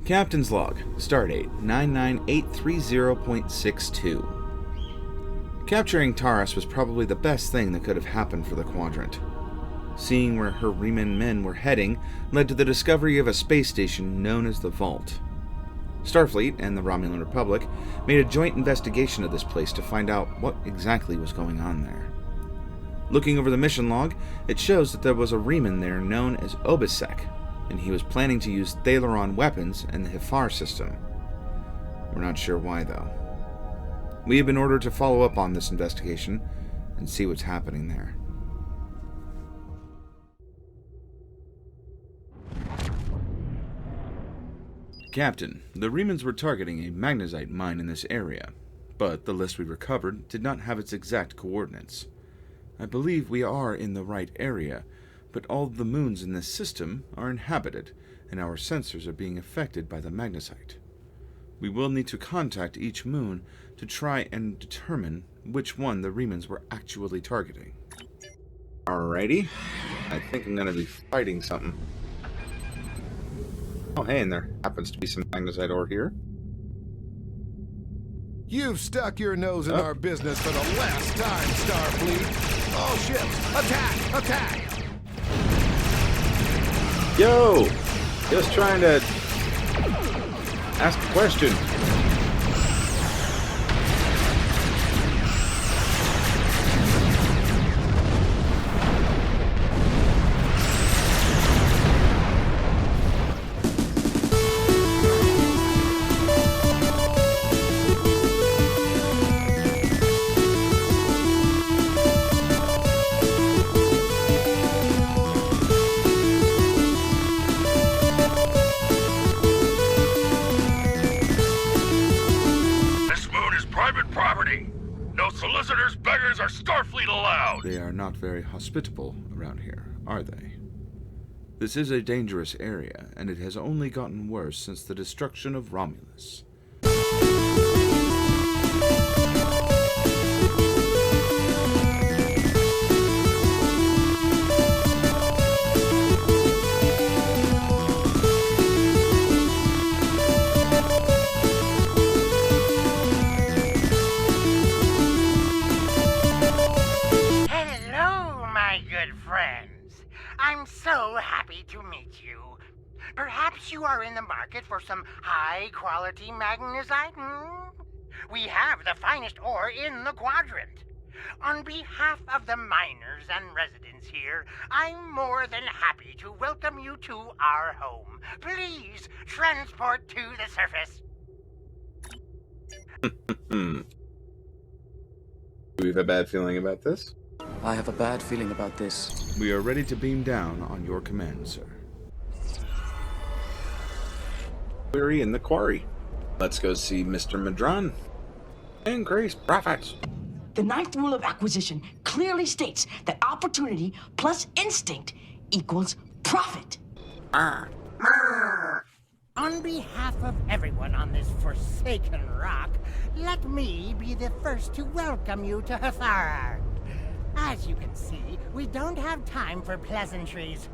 Captain's log, stardate 99830.62. Capturing Taurus was probably the best thing that could have happened for the Quadrant. Seeing where her Riemann men were heading led to the discovery of a space station known as the Vault. Starfleet and the Romulan Republic made a joint investigation of this place to find out what exactly was going on there. Looking over the mission log, it shows that there was a Riemann there known as Obisek, and he was planning to use Thalaron weapons in the Hifar system. We're not sure why, though. We have been ordered to follow up on this investigation and see what's happening there. Captain, the Riemanns were targeting a magnesite mine in this area, but the list we recovered did not have its exact coordinates. I believe we are in the right area, but all of the moons in this system are inhabited, and our sensors are being affected by the magnesite. We will need to contact each moon to try and determine which one the Riemanns were actually targeting. Alrighty. I think I'm going to be fighting something. Oh, hey, and there happens to be some magnesite ore here. You've stuck your nose in our business for the last time, Starfleet. All ships, attack! Attack! Yo! Just trying to ask a question. Solicitors, beggars, or Starfleet allowed! They are not very hospitable around here, are they? This is a dangerous area, and it has only gotten worse since the destruction of Romulus. I'm so happy to meet you. Perhaps you are in the market for some high-quality magnesite, We have the finest ore in the Quadrant. On behalf of the miners and residents here, I'm more than happy to welcome you to our home. Please transport to the surface. Do we have a bad feeling about this? I have a bad feeling about this. We are ready to beam down on your command, sir. We're in the quarry. Let's go see Mr. Madron. Increase profits. The ninth rule of acquisition clearly states that opportunity plus instinct equals profit. On behalf of everyone on this forsaken rock, let me be the first to welcome you to Hifar. As you can see, we don't have time for pleasantries.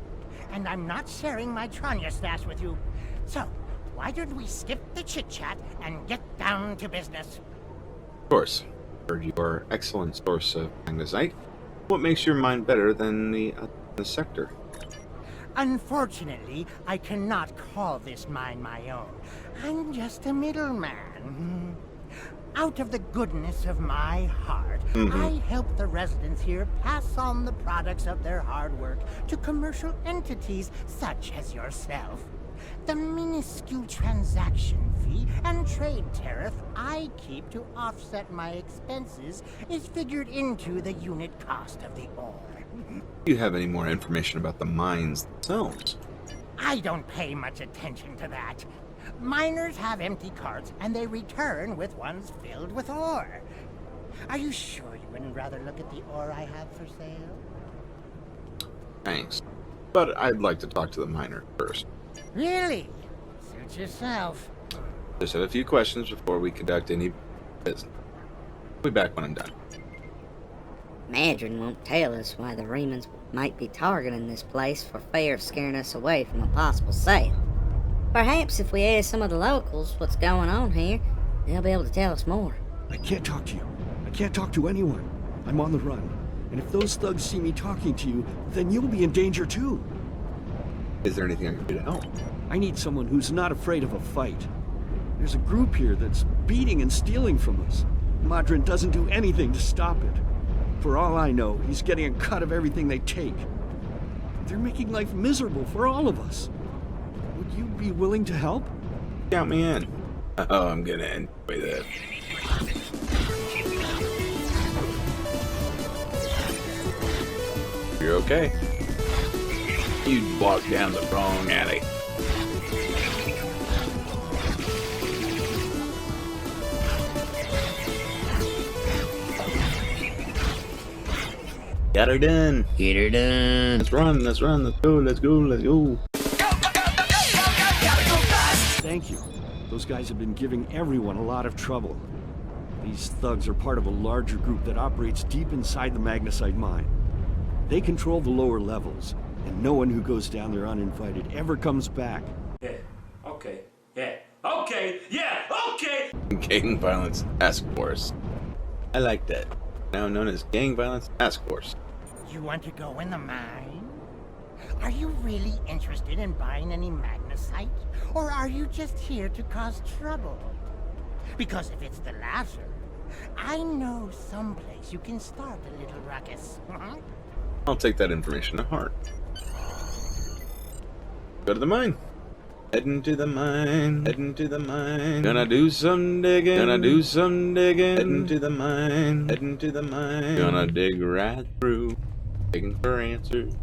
And I'm not sharing my Tranya stash with you. So, why don't we skip the chit-chat and get down to business? Of course. Heard your excellent source of magnesite. What makes your mine better than the sector? Unfortunately, I cannot call this mine my own. I'm just a middleman. Out of the goodness of my heart, I help the residents here pass on the products of their hard work to commercial entities such as yourself. The minuscule transaction fee and trade tariff I keep to offset my expenses is figured into the unit cost of the ore. Do you have any more information about the mines themselves? I don't pay much attention to that. Miners have empty carts, and they return with ones filled with ore. Are you sure you wouldn't rather look at the ore I have for sale? Thanks. But I'd like to talk to the miner first. Really? Suit yourself. Just have a few questions before we conduct any business. I'll be back when I'm done. Madron won't tell us why the Riemanns might be targeting this place for fear of scaring us away from a possible sale. Perhaps if we ask some of the locals what's going on here, they'll be able to tell us more. I can't talk to you. I can't talk to anyone. I'm on the run. And if those thugs see me talking to you, then you'll be in danger too. Is there anything I can do to help? I need someone who's not afraid of a fight. There's a group here that's beating and stealing from us. Madrin doesn't do anything to stop it. For all I know, he's getting a cut of everything they take. They're making life miserable for all of us. Would you be willing to help? Count me in. Oh, I'm gonna enjoy this. You're okay. You walked down the wrong alley. Got her done. Get her done. Let's run, let's run, let's go, let's go, let's go. Thank you. Those guys have been giving everyone a lot of trouble. These thugs are part of a larger group that operates deep inside the magnesite mine. They control the lower levels, and no one who goes down there uninvited ever comes back. Yeah, okay, yeah, okay, yeah, okay! Gang Violence Task Force. I like that. Now known as Gang Violence Task Force. You want to go in the mine? Are you really interested in buying any magnesite? Or are you just here to cause trouble? Because if it's the latter, I know someplace you can start a little ruckus. I'll take that information to heart. Go to the mine. Heading to the mine. Heading to the mine. Gonna do some digging. Gonna do some digging. Heading to the mine. Heading to the mine. Gonna dig right through. Digging for answers.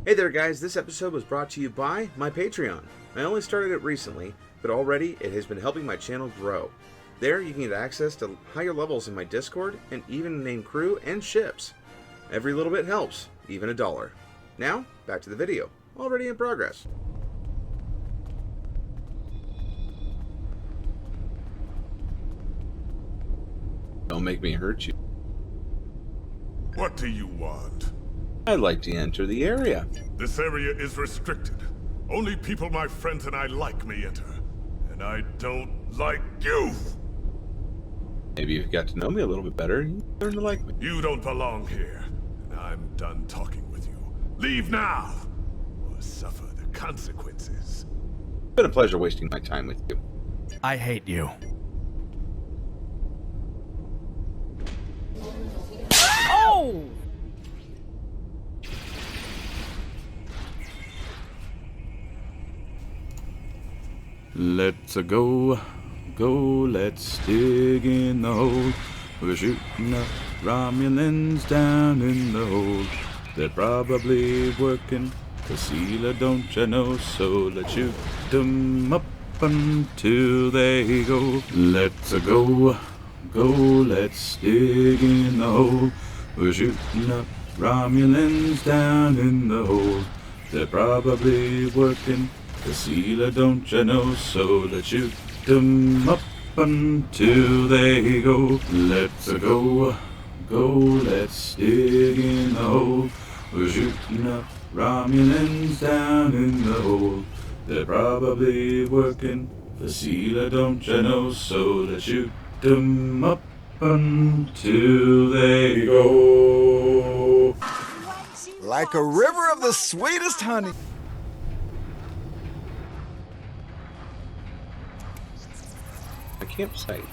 Hey there guys, this episode was brought to you by my Patreon. I only started it recently, but already it has been helping my channel grow. There you can get access to higher levels in my Discord and even name crew and ships. Every little bit helps, even $1. Now, back to the video, already in progress. Don't make me hurt you. What do you want? I'd like to enter the area. This area is restricted. Only people my friends and I like may enter. And I don't like you! Maybe you've got to know me a little bit better, you learn to like me. You don't belong here. And I'm done talking with you. Leave now! Or suffer the consequences. It's been a pleasure wasting my time with you. I hate you. Oh! Let's go, let's dig in the hole. We're shooting up Romulans down in the hole. They're probably working the sealer, don't you know? So let's shoot them up until they go. Let's go, let's dig in the hole. We're shooting up Romulans down in the hole. They're probably working the sealer, don't you know? So let's shoot them up until they go. Let's go, let's dig in the hole. We're shooting up Romulans down in the hole. They're probably working the sealer, don't you know? So let's shoot them up until they go. Like a river of the sweetest honey. A campsite.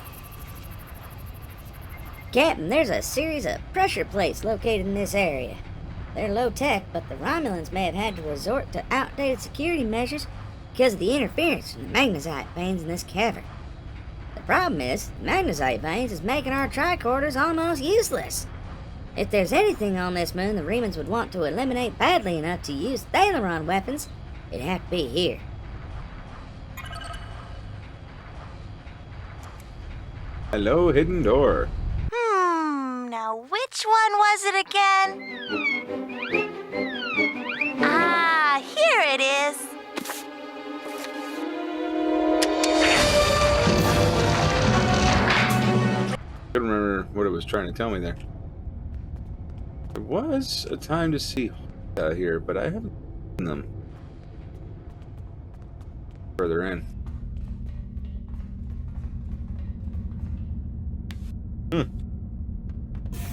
Captain, there's a series of pressure plates located in this area. They're low tech, but the Romulans may have had to resort to outdated security measures because of the interference from the magnesite veins in this cavern. The problem is, the magnesite veins is making our tricorders almost useless. If there's anything on this moon the Remans would want to eliminate badly enough to use Thalaron weapons, it'd have to be here. Hello, hidden door. Now which one was it again? Ah, here it is. I couldn't remember what it was trying to tell me there. There was a time to see here, but I haven't seen them. further in.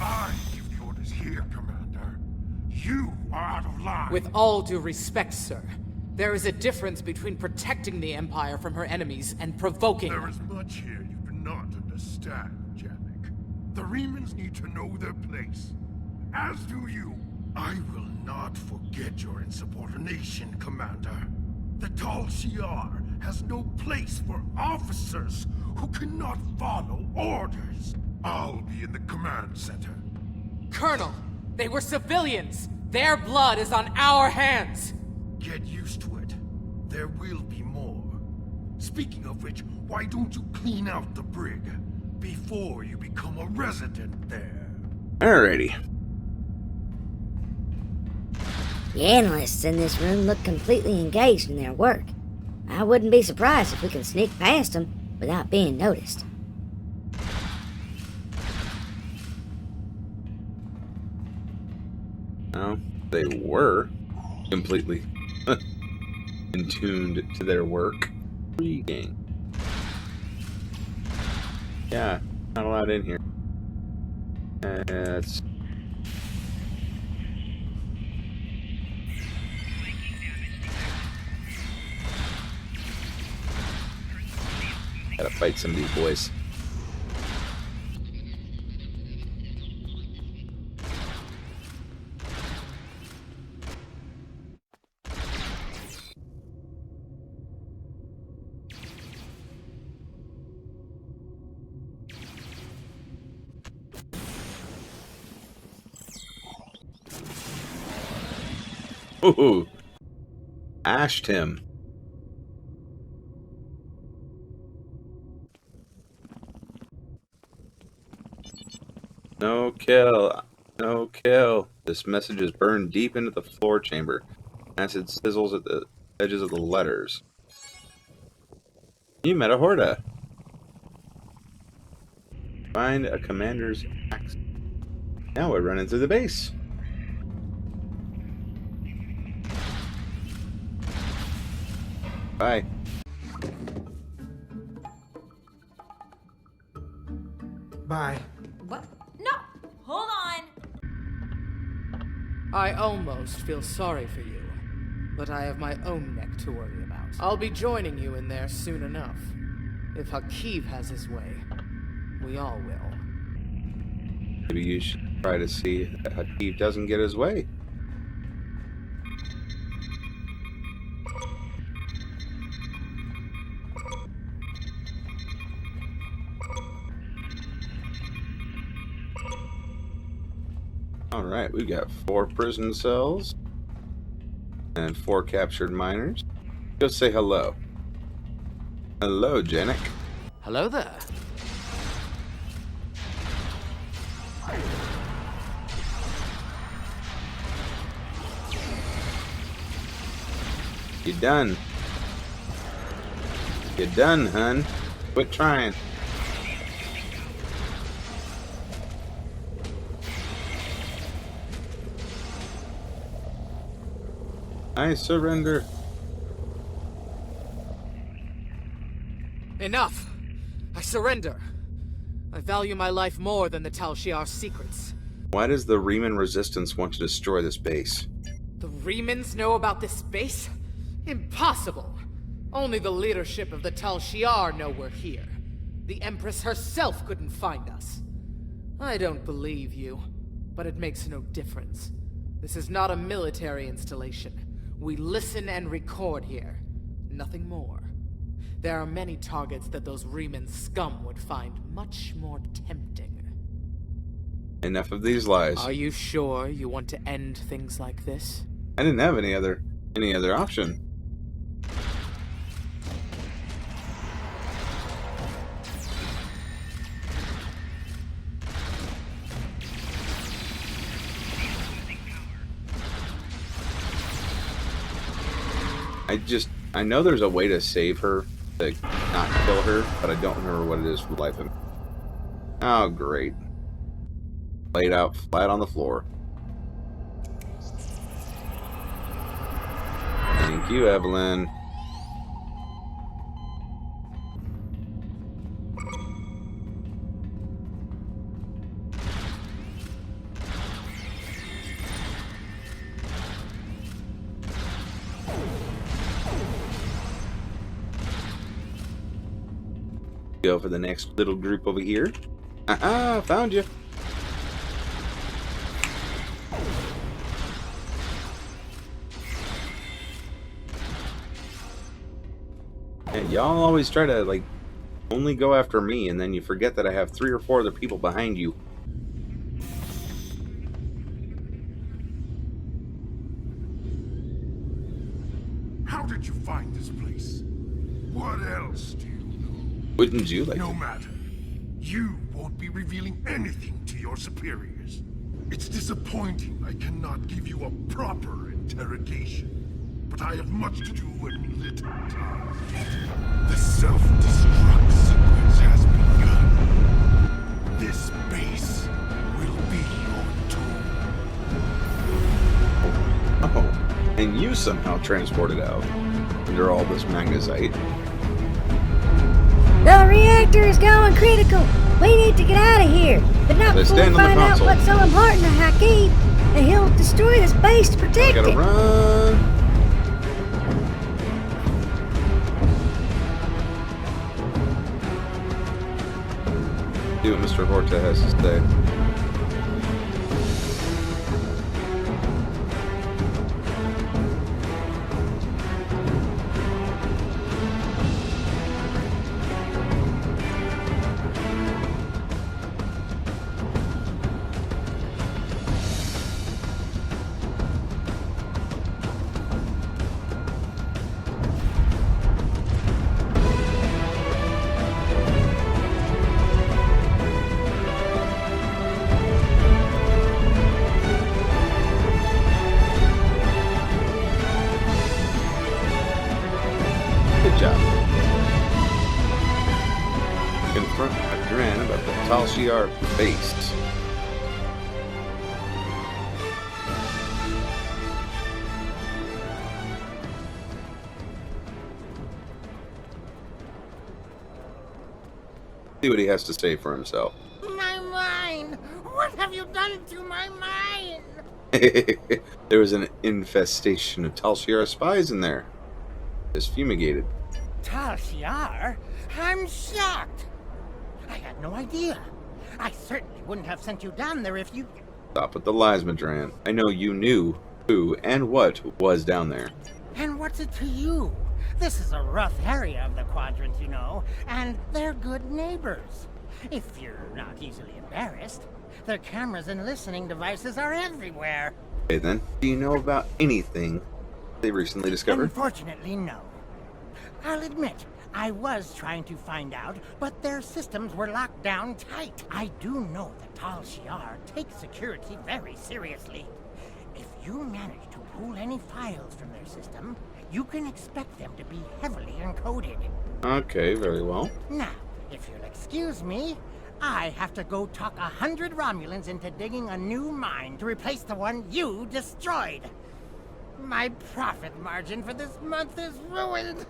I give the orders here, Commander. You are out of line. With all due respect, sir, there is a difference between protecting the Empire from her enemies and provoking There them. is much here you do not understand, Janek. The Remans need to know their place. As do you. I will not forget your insubordination, Commander. The Tal Shiar has no place for officers who cannot follow orders. I'll be in the command center. Colonel, they were civilians. Their blood is on our hands. Get used to it. There will be more. Speaking of which, why don't you clean out the brig before you become a resident there? Alrighty. The analysts in this room look completely engaged in their work. I wouldn't be surprised if we can sneak past them without being noticed. No, they were completely attuned to their work. Pre-game. Yeah, not allowed in here. It's gotta fight some of these boys. Ooh, ashed him. No kill. No kill. This message is burned deep into the floor chamber. Acid sizzles at the edges of the letters. You met a Horda. Find a commander's axe. Now we're running through the base. Bye. Bye. What? No! Hold on! I almost feel sorry for you, but I have my own neck to worry about. I'll be joining you in there soon enough. If Hakeem has his way, we all will. Maybe you should try to see that Hakeem doesn't get his way. Alright, we got 4 prison cells and 4 captured miners. Go say hello. Hello, Janek. Hello there. You done. You done, hun. Quit trying. I surrender. Enough! I surrender. I value my life more than the Tal Shiar's secrets. Why does the Reman Resistance want to destroy this base? The Remans know about this base? Impossible! Only the leadership of the Tal Shiar know we're here. The Empress herself couldn't find us. I don't believe you, but it makes no difference. This is not a military installation. We listen and record here. Nothing more. There are many targets that those Reman scum would find much more tempting. Enough of these lies. Are you sure you want to end things like this? I didn't have any other option. I know there's a way to save her, to not kill her, but I don't remember what it is for the life of me. Oh, great. Laid out flat on the floor. Thank you, Evelyn. Go for the next little group over here. Aha, found you. And y'all always try to, like, only go after me, and then you forget that I have 3 or 4 other people behind you. How did you find this place? What else do you know? Wouldn't you like No to? matter. You won't be revealing anything to your superiors. It's disappointing I cannot give you a proper interrogation, but I have much to do and little time. The self-destruct sequence has begun. This base will be your tomb. Oh, and you somehow transported out under all this magnetite. The reactor is going critical. We need to get out of here, but not Let's before we stand on the find out console. what's so important to Hakeem. And he'll destroy this base to protect I gotta it. run. Do what Mr. Horta has to say. Good job. Confront Adren about the Tal Shiar base. See what he has to say for himself. My mind! What have you done to my mind? There was an infestation of Tal Shiar spies in there. Just fumigated. Tal Shiar? I'm shocked. I had no idea. I certainly wouldn't have sent you down there if you... Stop with the lies, Madran. I know you knew who and what was down there. And what's it to you? This is a rough area of the Quadrant, you know, and they're good neighbors. If you're not easily embarrassed, their cameras and listening devices are everywhere. Okay then, do you know about anything they recently discovered? Unfortunately, no. I'll admit, I was trying to find out, but their systems were locked down tight. I do know that Tal Shiar takes security very seriously. If you manage to pull any files from their system, you can expect them to be heavily encoded. Okay, very well. Now, if you'll excuse me, I have to go talk 100 Romulans into digging a new mine to replace the one you destroyed. My profit margin for this month is ruined.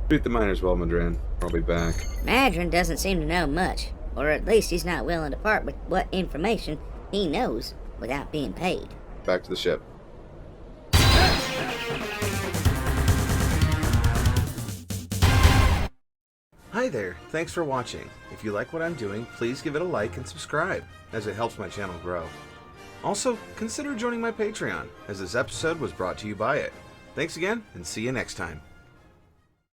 Treat the miners well, Madran. I'll be back. Madron doesn't seem to know much, or at least he's not willing to part with what information he knows without being paid. Back to the ship. Hi there, thanks for watching. If you like what I'm doing, please give it a like and subscribe, as it helps my channel grow. Also, consider joining my Patreon, as this episode was brought to you by it. Thanks again, and see you next time.